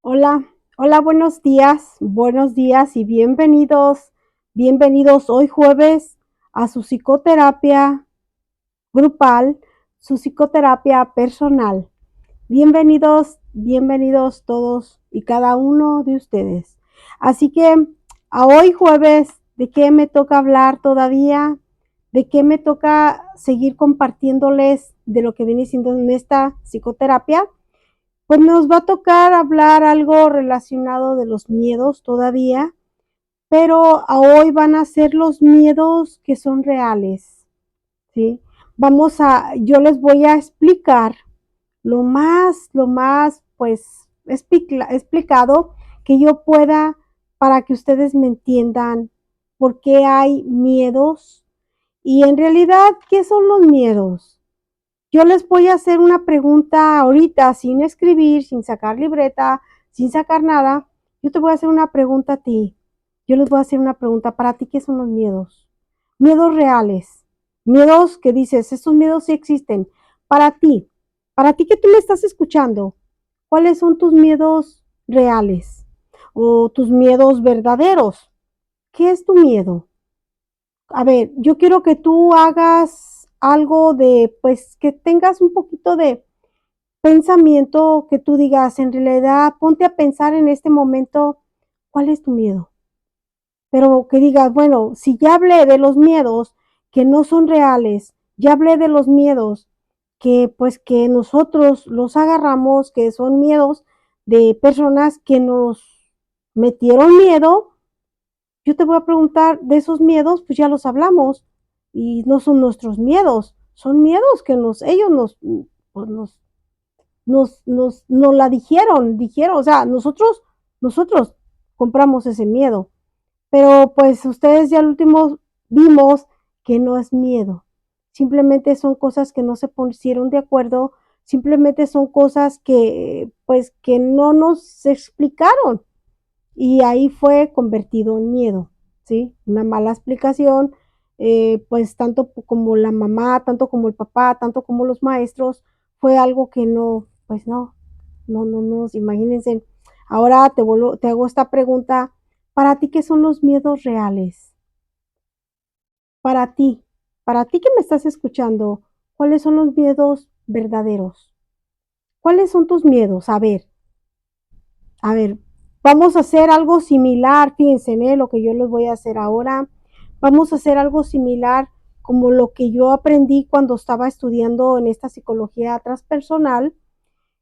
Hola, hola, buenos días y bienvenidos hoy jueves a su psicoterapia grupal, su psicoterapia personal. Bienvenidos todos y cada uno de ustedes. Así que a hoy jueves, ¿de qué me toca hablar todavía? ¿De qué me toca seguir compartiéndoles de lo que viene siendo en esta psicoterapia? Pues nos va a tocar hablar algo relacionado de los miedos todavía, pero a hoy van a ser los miedos que son reales, ¿sí? Yo les voy a explicar pues, explicado que yo pueda para que ustedes me entiendan por qué hay miedos y en realidad, ¿qué son los miedos? Yo les voy a hacer una pregunta ahorita, sin escribir, sin sacar libreta, sin sacar nada. Yo te voy a hacer una pregunta a ti. Yo les voy a hacer una pregunta para ti, ¿qué son los miedos? Miedos reales. Miedos que dices, estos miedos sí existen. Para ti que tú me estás escuchando, ¿cuáles son tus miedos reales? O tus miedos verdaderos. ¿Qué es tu miedo? A ver, yo quiero que tú hagas algo pues, que tengas un poquito de pensamiento, que tú digas, en realidad, ponte a pensar en este momento, ¿cuál es tu miedo? Pero que digas, bueno, si ya hablé de los miedos que no son reales, ya hablé de los miedos que, pues, que nosotros los agarramos, que son miedos de personas que nos metieron miedo. Yo te voy a preguntar de esos miedos, pues ya los hablamos y no son nuestros miedos, son miedos que ellos pues nos la dijeron, o sea, nosotros compramos ese miedo, pero pues ustedes ya al último vimos que no es miedo, simplemente son cosas que no se pusieron de acuerdo, simplemente son cosas que pues que no nos explicaron y ahí fue convertido en miedo, ¿sí? Una mala explicación, pues tanto como la mamá, tanto como el papá, tanto como los maestros, fue algo que no, pues no, imagínense. Ahora te hago esta pregunta, ¿para ti qué son los miedos reales? Para ti, para ti que me estás escuchando, ¿cuáles son los miedos verdaderos? ¿Cuáles son tus miedos? A ver, vamos a hacer algo similar, fíjense, ¿eh? Lo que yo les voy a hacer ahora. Vamos a hacer algo similar como lo que yo aprendí cuando estaba estudiando en esta psicología transpersonal.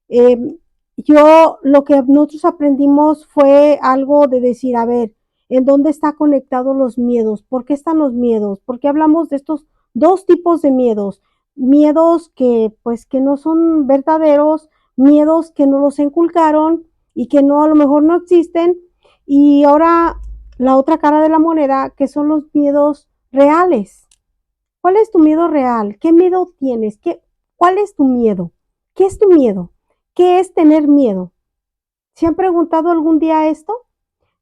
Eh, lo que nosotros aprendimos fue algo de decir, a ver, ¿en dónde están conectados los miedos? ¿Por qué están los miedos? ¿Por qué hablamos de estos dos tipos de miedos? Miedos que pues que no son verdaderos, miedos que no los inculcaron y que no a lo mejor no existen. Y ahora la otra cara de la moneda, que son los miedos reales. ¿Cuál es tu miedo real? ¿Qué miedo tienes? ¿Cuál es tu miedo? ¿Qué es tu miedo? ¿Qué es tener miedo? ¿Se han preguntado algún día esto?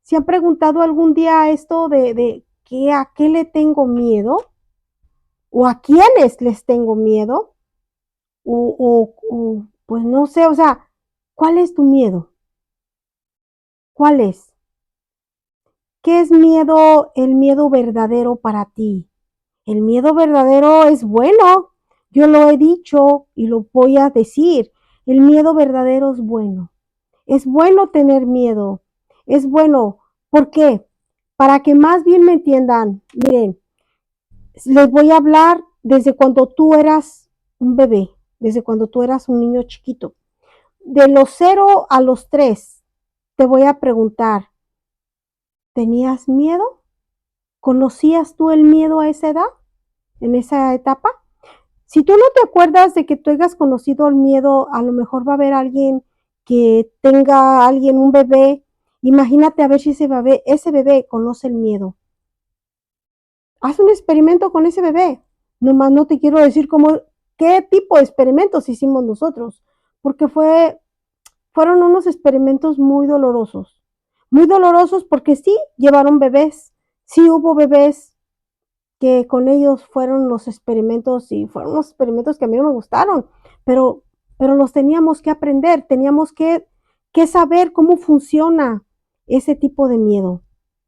¿Se han preguntado algún día esto de a qué le tengo miedo? ¿O a quiénes les tengo miedo? Pues no sé, o sea, ¿cuál es tu miedo? ¿Cuál es? ¿Qué es miedo, el miedo verdadero para ti? El miedo verdadero es bueno. Yo lo he dicho y lo voy a decir. El miedo verdadero es bueno. Es bueno tener miedo. Es bueno. ¿Por qué? Para que más bien me entiendan. Miren, les voy a hablar desde cuando tú eras un bebé, desde cuando tú eras un niño chiquito. De los 0 a los 3, te voy a preguntar, ¿tenías miedo? ¿Conocías tú el miedo a esa edad, en esa etapa? Si tú no te acuerdas de que tú hayas conocido el miedo, a lo mejor va a haber alguien que tenga alguien, un bebé. Imagínate a ver si ese bebé conoce el miedo. Haz un experimento con ese bebé. Nomás no te quiero decir qué tipo de experimentos hicimos nosotros, porque fueron unos experimentos muy dolorosos. Muy dolorosos porque sí llevaron bebés, sí hubo bebés que con ellos fueron los experimentos y fueron unos experimentos que a mí no me gustaron, pero, pero los teníamos que aprender, teníamos que saber cómo funciona ese tipo de miedo.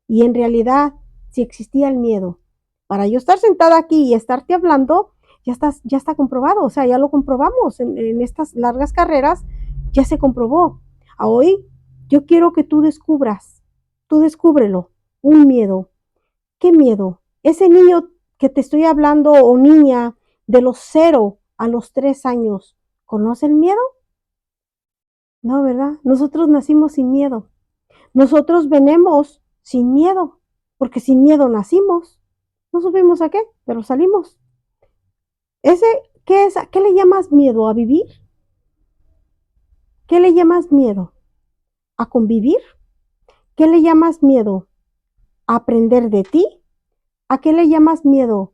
Y en realidad, si existía el miedo, para yo estar sentada aquí y estarte hablando, ya está comprobado, o sea, ya lo comprobamos en estas largas carreras, ya se comprobó. A hoy yo quiero que tú descúbrelo, un miedo. ¿Qué miedo? Ese niño que te estoy hablando o niña de los 0 a los 3 años, ¿conoce el miedo? No, ¿verdad? Nosotros nacimos sin miedo. Nosotros venimos sin miedo, porque sin miedo nacimos. No supimos a qué, pero salimos. Ese, ¿qué es? ¿Qué le llamas miedo? ¿A vivir? ¿Qué le llamas miedo? ¿A convivir? ¿Qué le llamas miedo? ¿A aprender de ti? ¿A qué le llamas miedo?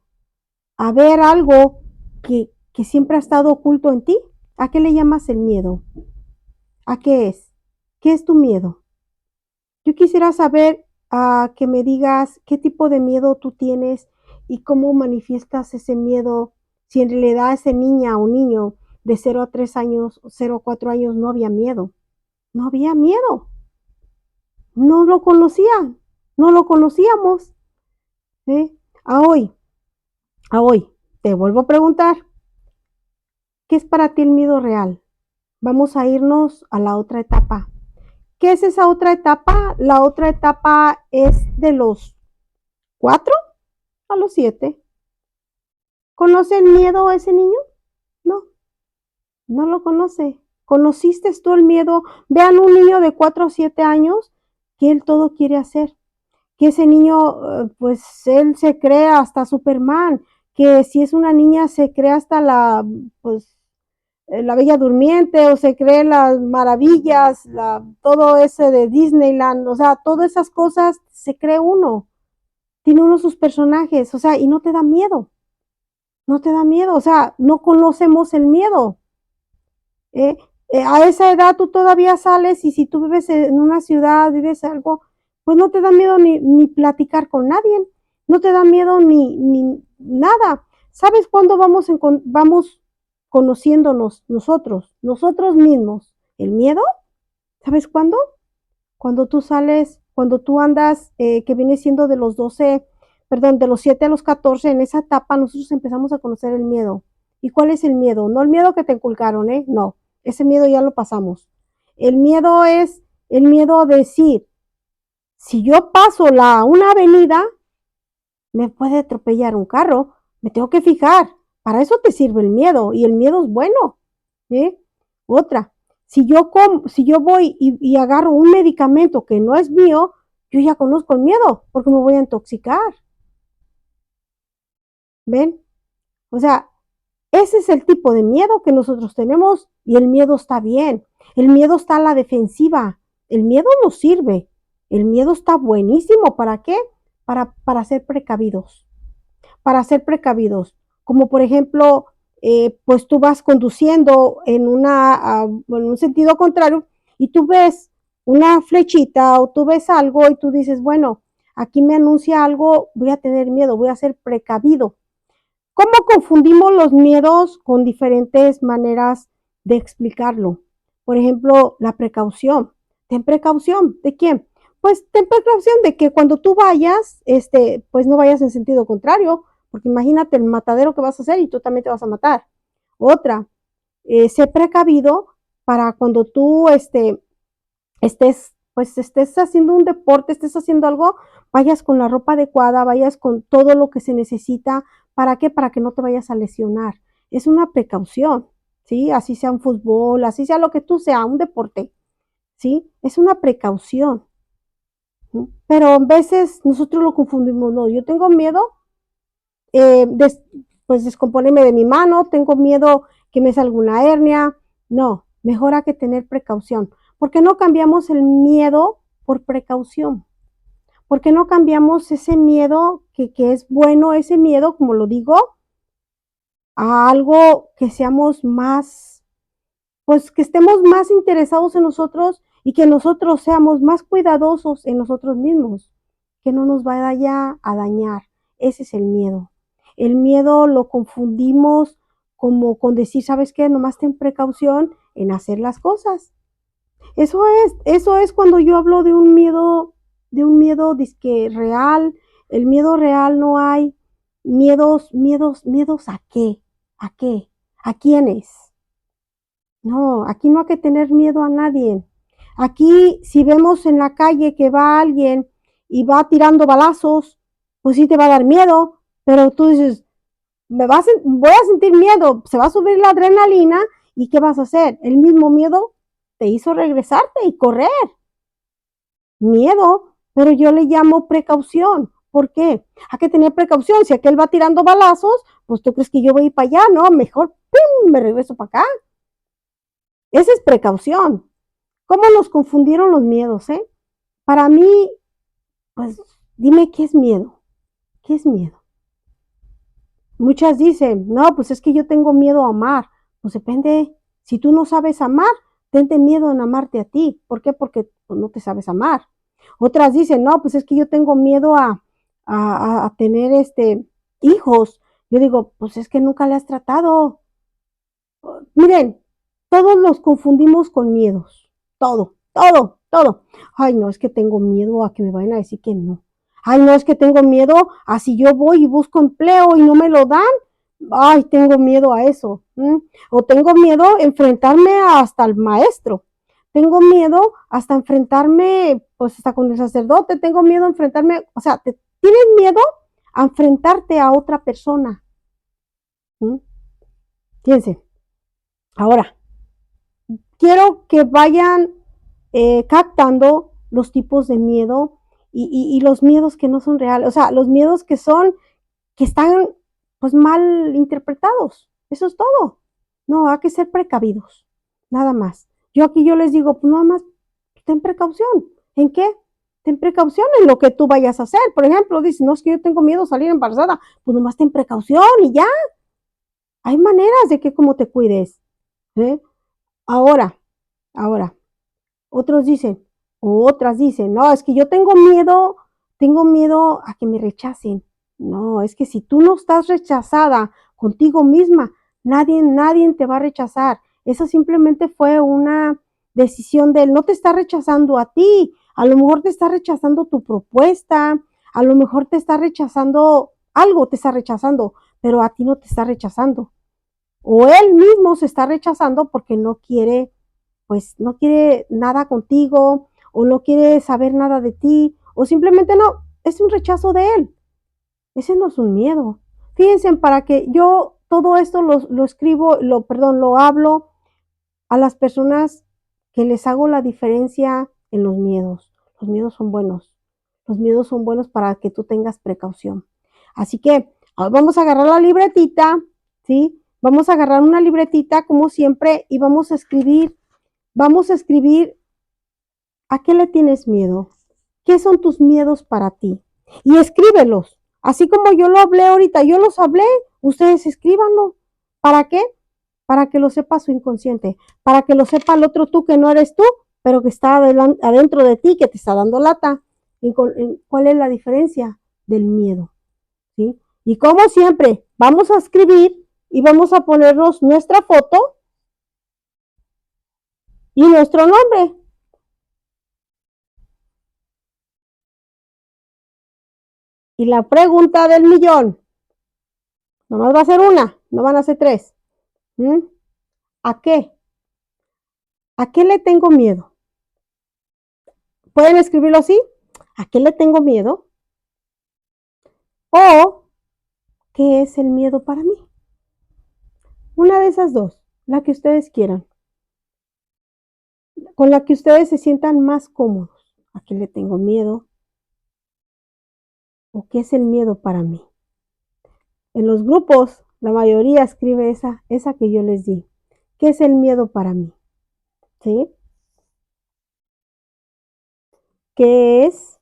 ¿A ver algo que siempre ha estado oculto en ti? ¿A qué le llamas el miedo? ¿A qué es? ¿Qué es tu miedo? Yo quisiera saber que me digas qué tipo de miedo tú tienes y cómo manifiestas ese miedo, si en realidad ese niña o niño de 0 a 3 años, 0 a 4 años no había miedo. No había miedo. No lo conocían. No lo conocíamos. ¿Eh? A hoy, a hoy, te vuelvo a preguntar, ¿qué es para ti el miedo real? Vamos a irnos a la otra etapa. ¿Qué es esa otra etapa? La otra etapa es de los 4 a los 7. ¿Conoce el miedo ese niño? No, no lo conoce. ¿Conociste tú el miedo? Vean un niño de 4 o 7 años que él todo quiere hacer. Que ese niño, pues él se cree hasta Superman. Que si es una niña se cree hasta pues, la Bella Durmiente o se cree las maravillas, todo ese de Disneyland. O sea, todas esas cosas se cree uno. Tiene uno sus personajes, o sea, y no te da miedo. No te da miedo, o sea, no conocemos el miedo. ¿eh? A esa edad tú todavía sales y si tú vives en una ciudad, vives algo, pues no te da miedo ni platicar con nadie, no te da miedo ni nada. ¿Sabes cuándo vamos conociéndonos nosotros mismos? ¿El miedo? ¿Sabes cuándo? Cuando tú sales, cuando tú andas, que viene siendo de los 12, perdón, de los 7 a los 14, en esa etapa nosotros empezamos a conocer el miedo. ¿Y cuál es el miedo? No el miedo que te inculcaron, ¿eh? No, ese miedo ya lo pasamos. El miedo es el miedo a decir, si yo paso una avenida, me puede atropellar un carro, me tengo que fijar. Para eso te sirve el miedo y el miedo es bueno. ¿eh? Otra, si yo voy y agarro un medicamento que no es mío, yo ya conozco el miedo porque me voy a intoxicar. ¿Ven? O sea, ese es el tipo de miedo que nosotros tenemos y el miedo está bien. El miedo está a la defensiva. El miedo nos sirve. El miedo está buenísimo. ¿Para qué? Para ser precavidos. Para ser precavidos. Como por ejemplo, pues tú vas conduciendo en un sentido contrario y tú ves una flechita o tú ves algo y tú dices, bueno, aquí me anuncia algo, voy a tener miedo, voy a ser precavido. ¿Cómo confundimos los miedos con diferentes maneras de explicarlo? Por ejemplo, la precaución. Ten precaución. ¿De quién? Pues ten precaución de que cuando tú vayas, pues no vayas en sentido contrario, porque imagínate el matadero que vas a hacer y tú también te vas a matar. Otra, sé precavido para cuando tú pues estés haciendo un deporte, estés haciendo algo, vayas con la ropa adecuada, vayas con todo lo que se necesita. ¿Para qué? Para que no te vayas a lesionar. Es una precaución, ¿sí? Así sea un fútbol, así sea lo que tú sea, un deporte, ¿sí? Es una precaución. ¿sí? Pero a veces nosotros lo confundimos, no, yo tengo miedo, pues descomponerme de mi mano, tengo miedo que me salga una hernia. No, mejor hay que tener precaución. ¿Por qué no cambiamos el miedo por precaución? ¿Por qué no cambiamos ese miedo que es bueno, ese miedo, como lo digo, a algo que seamos más, pues que estemos más interesados en nosotros y que nosotros seamos más cuidadosos en nosotros mismos, que no nos vaya a dañar? Ese es el miedo. El miedo lo confundimos como con decir, ¿sabes qué? Nomás ten precaución en hacer las cosas. Eso es cuando yo hablo de un miedo disque real. El miedo real no hay. Miedos ¿a qué? ¿A qué? ¿A quiénes? No, aquí no hay que tener miedo a nadie. Aquí, si vemos en la calle que va alguien y va tirando balazos, pues sí te va a dar miedo, pero tú dices, voy a sentir miedo, se va a subir la adrenalina y ¿qué vas a hacer? El mismo miedo te hizo regresarte y correr. Miedo, pero yo le llamo precaución. ¿Por qué? Hay que tener precaución. Si aquel va tirando balazos, pues tú crees que yo voy a ir para allá, no, mejor ¡pum! Me regreso para acá. Esa es precaución. ¿Cómo nos confundieron los miedos, eh? Para mí, pues dime qué es miedo. ¿Qué es miedo? Muchas dicen, no, pues es que yo tengo miedo a amar. Pues depende, si tú no sabes amar, tente miedo en amarte a ti. ¿Por qué? Porque pues, no te sabes amar. Otras dicen, no, pues es que yo tengo miedo a tener hijos. Yo digo, pues es que nunca le has tratado. Miren, todos los confundimos con miedos. Todo, todo, todo. Ay, no, es que tengo miedo a que me vayan a decir que no. Ay, no, es que tengo miedo a si yo voy y busco empleo y no me lo dan. Ay, tengo miedo a eso. O tengo miedo a enfrentarme hasta el maestro. Tengo miedo hasta enfrentarme, pues hasta con el sacerdote. Tengo miedo a enfrentarme, o sea, tienes miedo a enfrentarte a otra persona. Fíjense, ahora, quiero que vayan captando los tipos de miedo y los miedos que no son reales, o sea, los miedos que están pues mal interpretados. Eso es todo. No, hay que ser precavidos, nada más. Yo les digo, pues nada más ten precaución. ¿En qué? Ten precaución en lo que tú vayas a hacer. Por ejemplo, dices, no, es que yo tengo miedo a salir embarazada. Pues nomás ten precaución y ya. Hay maneras de que como te cuides. ¿Eh? Ahora, ahora, otros dicen, o otras dicen, no, es que yo tengo miedo a que me rechacen. No, es que si tú no estás rechazada contigo misma, nadie te va a rechazar. Eso simplemente fue una decisión de él. No te está rechazando a ti, a lo mejor te está rechazando tu propuesta, a lo mejor te está rechazando, algo te está rechazando, pero a ti no te está rechazando. O él mismo se está rechazando porque no quiere pues no quiere nada contigo o no quiere saber nada de ti o simplemente no, es un rechazo de él. Ese no es un miedo. Fíjense, para que yo todo esto lo escribo, perdón, lo hablo a las personas que les hago la diferencia en los miedos. Los miedos son buenos. Los miedos son buenos para que tú tengas precaución. Así que vamos a agarrar la libretita, ¿sí? Vamos a agarrar una libretita como siempre y vamos a escribir ¿a qué le tienes miedo? ¿Qué son tus miedos para ti? Y escríbelos. Así como yo lo hablé ahorita, yo los hablé, ustedes escríbanlo. ¿Para qué? Para que lo sepa su inconsciente, para que lo sepa el otro tú que no eres tú, pero que está adentro de ti, que te está dando lata. ¿Cuál es la diferencia del miedo? ¿Sí? Y como siempre, vamos a escribir y vamos a ponernos nuestra foto y nuestro nombre. Y la pregunta del millón, nomás va a ser una, no van a ser tres. ¿Mm? ¿A qué? ¿A qué le tengo miedo? ¿Pueden escribirlo así? ¿A qué le tengo miedo? ¿O qué es el miedo para mí? Una de esas dos, la que ustedes quieran, con la que ustedes se sientan más cómodos. ¿A qué le tengo miedo? ¿O qué es el miedo para mí? En los grupos, la mayoría escribe esa que yo les di. ¿Qué es el miedo para mí? ¿Sí? ¿Qué es?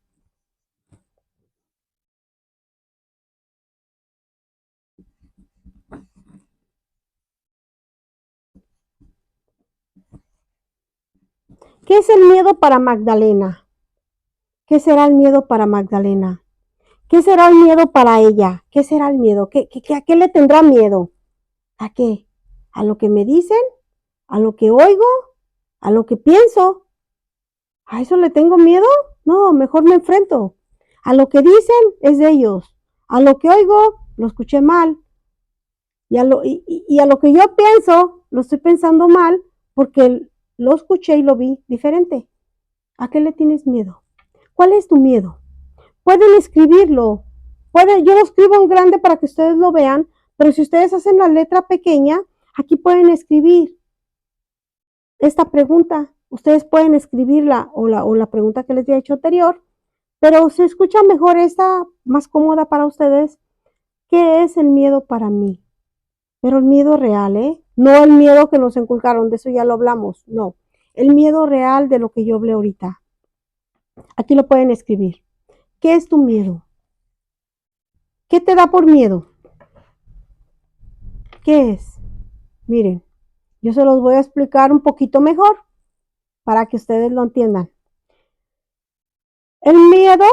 ¿Qué es el miedo para Magdalena? ¿Qué será el miedo para Magdalena? ¿Qué será el miedo para ella? ¿Qué será el miedo? ¿A qué le tendrá miedo? ¿A qué? ¿A lo que me dicen? ¿A lo que oigo? ¿A lo que pienso? ¿A eso le tengo miedo? No, mejor me enfrento. A lo que dicen es de ellos. A lo que oigo, lo escuché mal. Y a lo que yo pienso, lo estoy pensando mal porque lo escuché y lo vi diferente. ¿A qué le tienes miedo? ¿Cuál es tu miedo? Pueden escribirlo. Yo lo escribo en grande para que ustedes lo vean, pero si ustedes hacen la letra pequeña, aquí pueden escribir esta pregunta. Ustedes pueden escribirla o la pregunta que les había hecho anterior, pero se escucha mejor esta, más cómoda para ustedes. ¿Qué es el miedo para mí? Pero el miedo real, ¿eh? No el miedo que nos inculcaron, de eso ya lo hablamos, no. El miedo real de lo que yo hablé ahorita. Aquí lo pueden escribir. ¿Qué es tu miedo? ¿Qué te da por miedo? ¿Qué es? Miren, yo se los voy a explicar un poquito mejor para que ustedes lo entiendan. El miedo,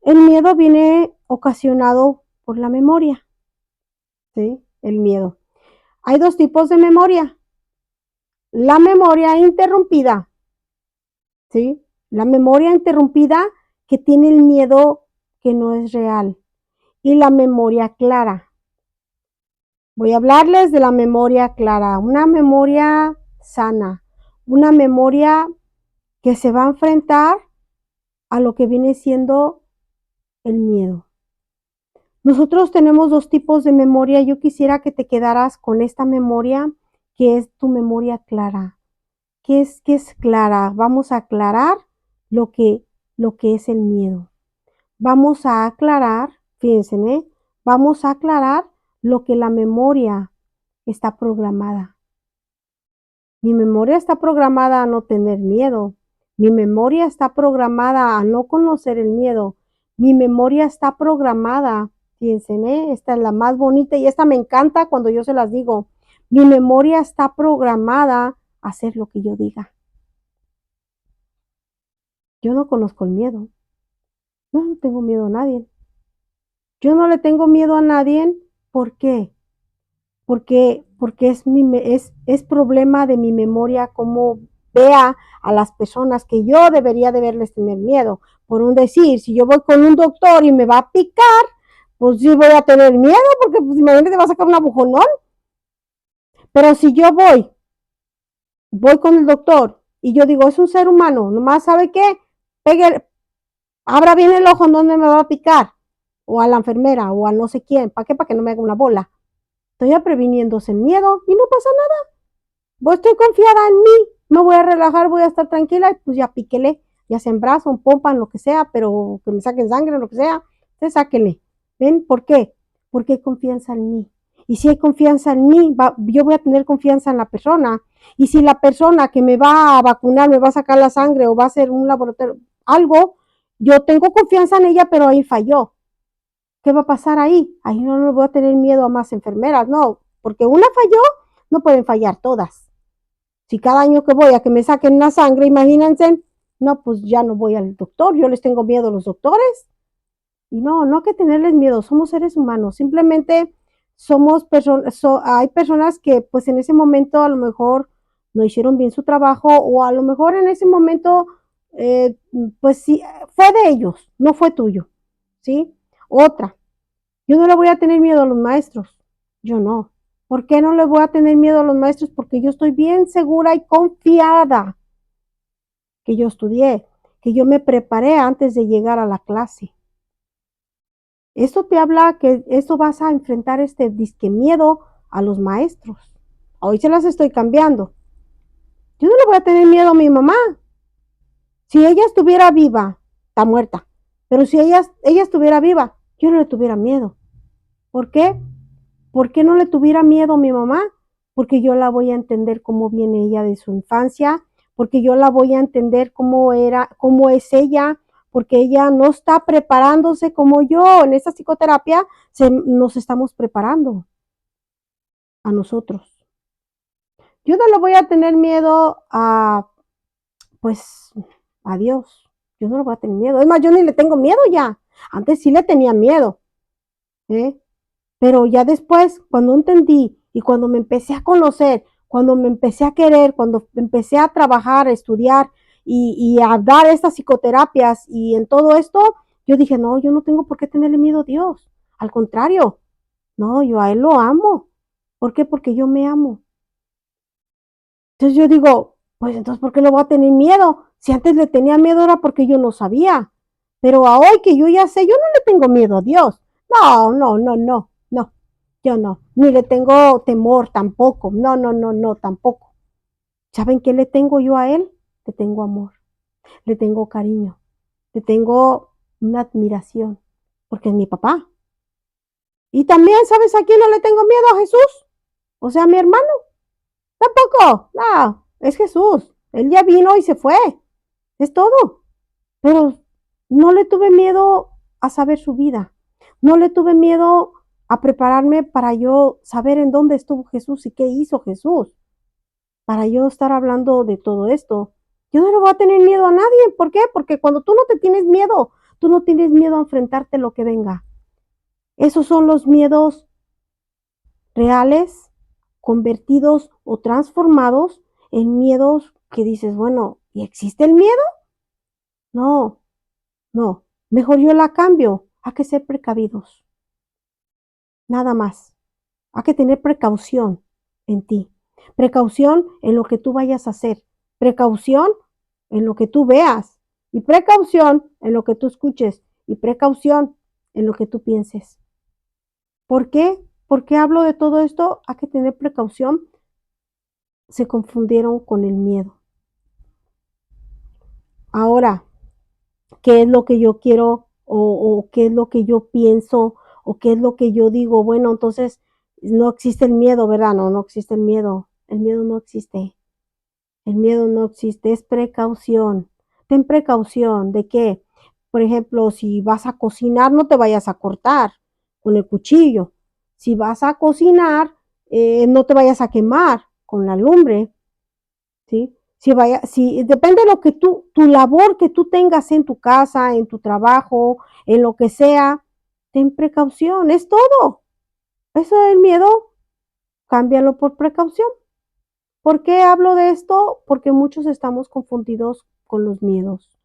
el miedo viene ocasionado por la memoria, ¿sí? El miedo. Hay dos tipos de memoria. La memoria interrumpida, ¿sí? La memoria interrumpida que tiene el miedo que no es real. Y la memoria clara. Voy a hablarles de la memoria clara, una memoria sana, una memoria que se va a enfrentar a lo que viene siendo el miedo. Nosotros tenemos dos tipos de memoria. Yo quisiera que te quedaras con esta memoria, que es tu memoria clara. ¿Qué es clara? Vamos a aclarar lo lo que es el miedo. Vamos a aclarar, fíjense, ¿eh? Vamos a aclarar lo que la memoria está programada. Mi memoria está programada a no tener miedo. Mi memoria está programada a no conocer el miedo. Mi memoria está programada, fíjense, ¿eh? Esta es la más bonita y esta me encanta cuando yo se las digo. Mi memoria está programada a hacer lo que yo diga. Yo no conozco el miedo. No tengo miedo a nadie. Yo no le tengo miedo a nadie. ¿Por qué? Porque es problema de mi memoria cómo vea a las personas que yo debería de verles tener miedo. Por un decir, si yo voy con un doctor y me va a picar, pues sí voy a tener miedo, porque pues imagínate, va a sacar un agujonón. Pero si yo voy con el doctor y yo digo, es un ser humano, nomás sabe qué, pegue, abra bien el ojo en donde me va a picar, o a la enfermera, o a no sé quién, ¿para qué? Para que no me haga una bola. Estoy previniéndose el miedo y no pasa nada. Pues estoy confiada en mí, me voy a relajar, voy a estar tranquila y pues ya píquele, ya sea en brazo, en pompa, en lo que sea, pero que me saquen sangre, en lo que sea, ustedes sáquenle. ¿Ven? ¿Por qué? Porque hay confianza en mí. Y si hay confianza en mí, yo voy a tener confianza en la persona. Y si la persona que me va a vacunar me va a sacar la sangre o va a hacer un laboratorio, algo, yo tengo confianza en ella, pero ahí falló. ¿Qué va a pasar ahí? Ahí no voy a tener miedo a más enfermeras, no, porque una falló, no pueden fallar todas. Si cada año que voy a que me saquen una sangre, imagínense, no, pues ya no voy al doctor, yo les tengo miedo a los doctores. Y no, no hay que tenerles miedo, somos seres humanos, simplemente somos personas, hay personas que pues en ese momento a lo mejor no hicieron bien su trabajo o a lo mejor en ese momento, eh, pues sí, fue de ellos, no fue tuyo, ¿sí? Otra, yo no le voy a tener miedo a los maestros, yo no. ¿Por qué no le voy a tener miedo a los maestros? Porque yo estoy bien segura y confiada que yo estudié, que yo me preparé antes de llegar a la clase. Esto te habla que esto vas a enfrentar este disque miedo a los maestros. Hoy se las estoy cambiando. Yo no le voy a tener miedo a mi mamá. Si ella estuviera viva, está muerta. Pero si ella estuviera viva, yo no le tuviera miedo. ¿Por qué? ¿Por qué no le tuviera miedo a mi mamá? Porque yo la voy a entender cómo viene ella de su infancia, porque yo la voy a entender cómo era, cómo es ella, porque ella no está preparándose como yo. En esta psicoterapia nos estamos preparando a nosotros. Yo no le voy a tener miedo a, pues, a Dios. Yo no le voy a tener miedo. Es más, yo ni le tengo miedo ya. Antes sí le tenía miedo, ¿eh? Pero ya después, cuando entendí y cuando me empecé a conocer, cuando me empecé a querer, cuando empecé a trabajar, a estudiar y a dar estas psicoterapias y en todo esto, yo dije, no, yo no tengo por qué tenerle miedo a Dios. Al contrario, no, yo a Él lo amo. ¿Por qué? Porque yo me amo. Entonces yo digo, pues entonces, ¿por qué le voy a tener miedo? Si antes le tenía miedo era porque yo no sabía. Pero a hoy que yo ya sé, yo no le tengo miedo a Dios. No, no, no, no, no. Yo no. Ni le tengo temor tampoco. No, no, no, no, tampoco. ¿Saben qué le tengo yo a Él? Le tengo amor, le tengo cariño, le tengo una admiración, porque es mi papá. Y también, ¿sabes a quién no le tengo miedo? A Jesús. O sea, a mi hermano. Tampoco. No, es Jesús. Él ya vino y se fue. Es todo. Pero no le tuve miedo a saber su vida. No le tuve miedo a prepararme para yo saber en dónde estuvo Jesús y qué hizo Jesús. Para yo estar hablando de todo esto. Yo no le voy a tener miedo a nadie. ¿Por qué? Porque cuando tú no te tienes miedo, tú no tienes miedo a enfrentarte lo que venga. Esos son los miedos reales, convertidos o transformados en miedos que dices, bueno, ¿y existe el miedo? No, no. Mejor yo la cambio. Hay que ser precavidos. Nada más. Hay que tener precaución en ti. Precaución en lo que tú vayas a hacer. Precaución en lo que tú veas. Y precaución en lo que tú escuches. Y precaución en lo que tú pienses. ¿Por qué? ¿Por qué hablo de todo esto? Hay que tener precaución. Se confundieron con el miedo. Ahora, ¿qué es lo que yo quiero o qué es lo que yo pienso o qué es lo que yo digo? Bueno, entonces no existe el miedo, ¿verdad? No, no existe el miedo. El miedo no existe. El miedo no existe, es precaución. Ten precaución de que, por ejemplo, si vas a cocinar, no te vayas a cortar con el cuchillo. Si vas a cocinar, no te vayas a quemar con la lumbre, ¿sí? Si depende de lo que tu labor que tú tengas en tu casa, en tu trabajo, en lo que sea, ten precaución, es todo. Eso es el miedo, cámbialo por precaución. ¿Por qué hablo de esto? Porque muchos estamos confundidos con los miedos.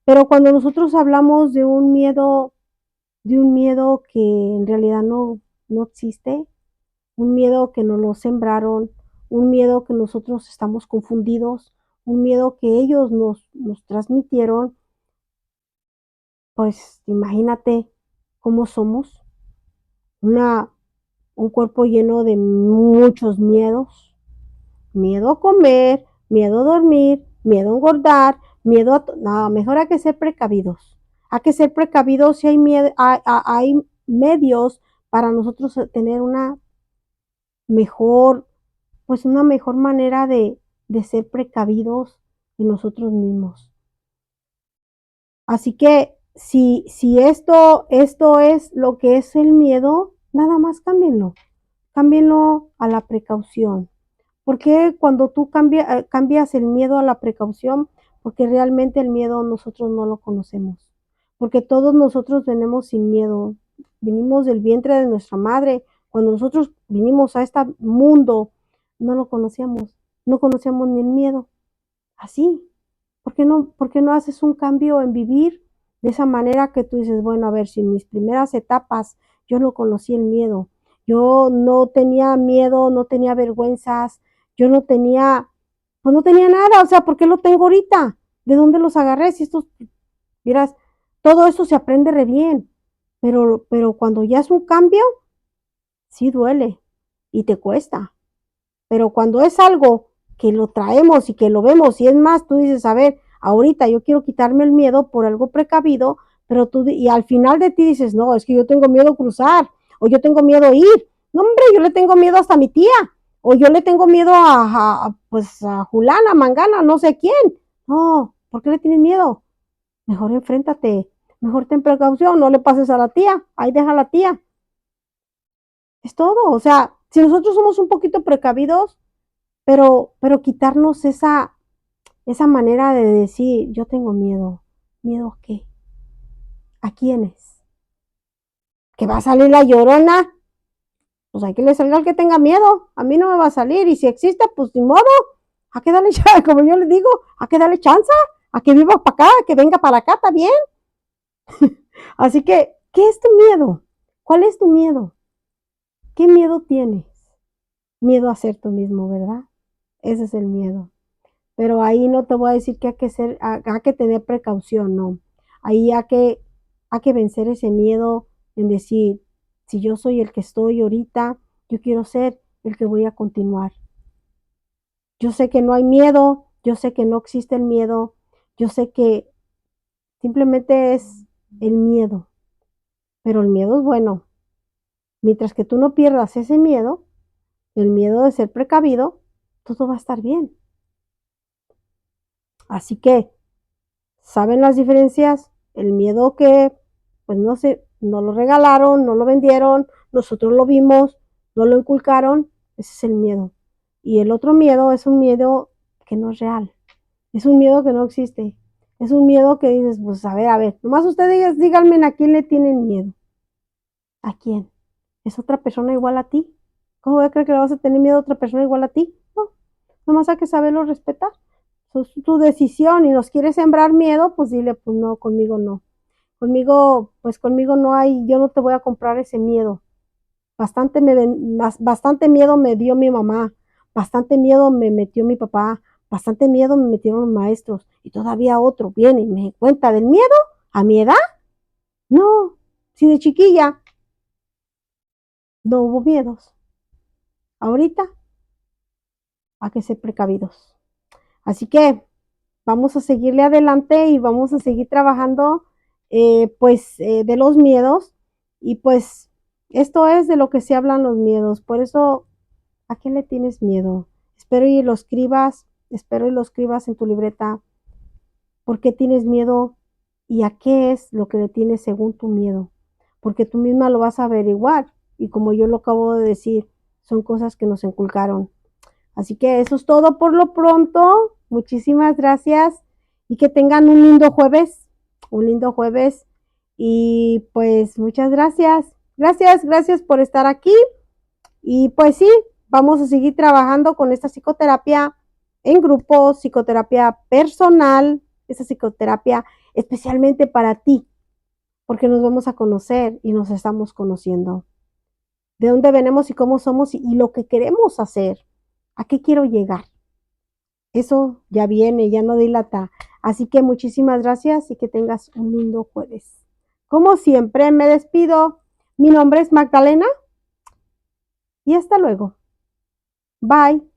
Pero cuando nosotros hablamos de un miedo que en realidad no existe, un miedo que nos lo sembraron, un miedo que nosotros estamos confundidos, un miedo que ellos nos transmitieron, pues imagínate cómo somos, una, un cuerpo lleno de muchos miedos, miedo a comer, miedo a dormir, miedo a engordar, miedo a... No, mejor hay que ser precavidos. Hay que ser precavidos si hay, hay medios para nosotros tener una mejor, pues una mejor manera de ser precavidos en nosotros mismos. Así que si esto es lo que es el miedo, nada más cámbienlo a la precaución. Porque cuando tú cambias el miedo a la precaución, porque realmente el miedo nosotros no lo conocemos, porque todos nosotros venimos sin miedo, vinimos del vientre de nuestra madre, cuando nosotros vinimos a este mundo, no lo conocíamos, no conocíamos ni el miedo, así, ¿por qué no haces un cambio en vivir de esa manera que tú dices, bueno, a ver, si en mis primeras etapas yo no conocí el miedo, yo no tenía miedo, no tenía vergüenzas, yo no tenía, pues no tenía nada, o sea, ¿por qué lo tengo ahorita? ¿De dónde los agarré? Si estos, miras, todo eso se aprende re bien, pero cuando ya es un cambio, sí duele y te cuesta. Pero cuando es algo que lo traemos y que lo vemos, y es más, tú dices, a ver, ahorita yo quiero quitarme el miedo por algo precavido, pero tú, y al final de ti dices, no, es que yo tengo miedo a cruzar, o yo tengo miedo a ir. No, hombre, yo le tengo miedo hasta a mi tía, o yo le tengo miedo pues a Julana, Mangana, no sé quién. No, ¿por qué le tienes miedo? Mejor enfréntate, mejor ten precaución, no le pases a la tía, ahí deja a la tía. Es todo, o sea, si nosotros somos un poquito precavidos, pero quitarnos esa manera de decir, yo tengo miedo. ¿Miedo a qué? ¿A quiénes? ¿Que va a salir la llorona? Pues hay que le salga al que tenga miedo. A mí no me va a salir. Y si existe, pues ni modo. ¿A qué darle chance? Como yo le digo, ¿a qué darle chance? a que viva para acá, que venga para acá, ¿está bien? Así que, ¿qué es tu miedo? ¿Cuál es tu miedo? ¿Qué miedo tienes? Miedo a ser tú mismo, ¿verdad? Ese es el miedo. Pero ahí no te voy a decir que hay que tener precaución, no. Ahí hay que vencer ese miedo en decir, si yo soy el que estoy ahorita, yo quiero ser el que voy a continuar. Yo sé que no hay miedo, yo sé que no existe el miedo, yo sé que simplemente es el miedo, pero el miedo es bueno. Mientras que tú no pierdas ese miedo, el miedo de ser precavido, todo va a estar bien. Así que, ¿saben las diferencias? El miedo que, pues no sé, no lo regalaron, no lo vendieron, nosotros lo vimos, no lo inculcaron, ese es el miedo. Y el otro miedo es un miedo que no es real, es un miedo que no existe, es un miedo que dices, pues a ver, nomás ustedes díganme a quién le tienen miedo. ¿A quién? ¿Es otra persona igual a ti? ¿Cómo voy a creer que le vas a tener miedo a otra persona igual a ti? No, nomás hay que saberlo respetar. Es tu decisión y nos quieres sembrar miedo, pues dile, pues no, conmigo no. Conmigo, pues conmigo no hay, yo no te voy a comprar ese miedo. Bastante miedo me dio mi mamá, bastante miedo me metió mi papá, bastante miedo me metieron los maestros y todavía otro viene y me cuenta del miedo a mi edad. No, si de chiquilla no hubo miedos. Ahorita hay que ser precavidos. Así que vamos a seguirle adelante y vamos a seguir trabajando de los miedos y pues esto es de lo que se hablan los miedos. Por eso, ¿a qué le tienes miedo? Espero y lo escribas en tu libreta. ¿Por qué tienes miedo y a qué es lo que le tienes según tu miedo? Porque tú misma lo vas a averiguar y como yo lo acabo de decir, son cosas que nos inculcaron. Así que eso es todo por lo pronto. Muchísimas gracias y que tengan un lindo jueves, un lindo jueves. Y pues muchas gracias. Gracias por estar aquí. Y pues sí, vamos a seguir trabajando con esta psicoterapia en grupo, psicoterapia personal, esta psicoterapia especialmente para ti, porque nos vamos a conocer y nos estamos conociendo. De dónde venimos y cómo somos y lo que queremos hacer. ¿A qué quiero llegar? Eso ya viene, ya no dilata. Así que muchísimas gracias y que tengas un lindo jueves. Como siempre, me despido. Mi nombre es Magdalena y hasta luego. Bye.